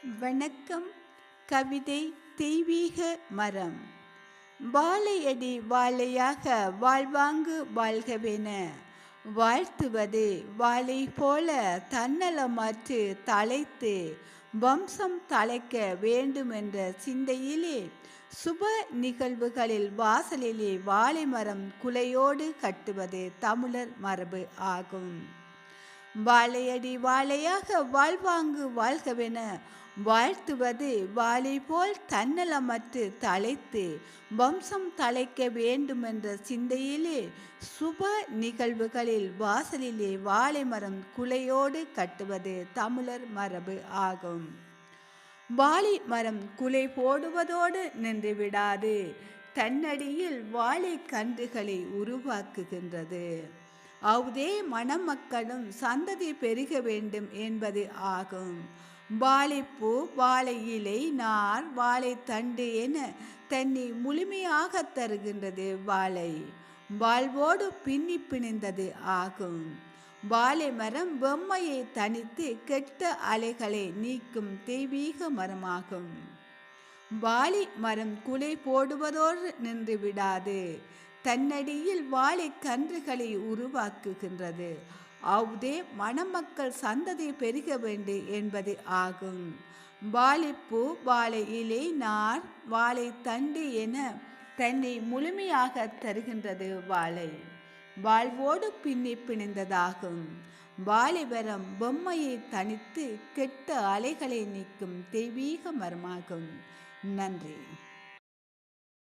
வணக்கம். கவிதை தெய்வீக மரம். வாழையடி வாழையாக வாழ்வாங்கு வாழ்கவென வாழ்த்துவது வாழை போல தன்னலமற்று தழைத்து வம்சம் தழைக்க வேண்டுமென்ற சிந்தையிலே சுப நிகழ்வுகளில் வாசலிலே வாழை மரம் குலையோடு கட்டுவது தமிழர் மரபு ஆகும். வாழையடி வாழையாக வாழ்வாங்கு வாழ்கவென வாழ்த்துவது வாழை போல் தன்னலமற்று தழைத்து வம்சம் தழைக்க வேண்டுமென்ற சிந்தையிலே சுப நிகழ்வுகளில் வாசலிலே வாழை மரம் குலையோடு கட்டுவது தமிழர் மரபு ஆகும். வாழை மரம் குலை போடுவதோடு நின்று விடாது, தன்னடியில் வாழை கன்றுகளை உருவாக்குகின்றது. அவுதே மணமக்களும் சந்ததி பெருக வேண்டும் என்பது ஆகும். வாழைப்பூ, வாழை இலை, நார், வாழை தண்டு என தன்னை முழுமையாக தருகின்றது வாழை. வாழ்வோடு பின்னி பிணைந்தது ஆகும். வாழை மரம் வெம்மையை தணித்து கெட்ட அலைகளை நீக்கும் தெய்வீக மரமாகும். வாழை மரம் குலை போடுவதோடு நின்று விடாது, தன்னடியில் வாழை கன்றுகளை உருவாக்குகின்றது. அவுதே மணமக்கள் சந்ததி பெருக வேண்டும் என்பது ஆகும். வாழைப்பூ, வாழை இலை, நார், வாழை தண்டு என தன்னை முழுமையாக தருகின்றது வாழை. வாழ்வோடு பின்னி பிணைந்ததாகும். வாழை மரம் பொம்மையை தணித்து கெட்ட அலைகளை நீக்கும் தெய்வீக மரமாகும். நன்றி.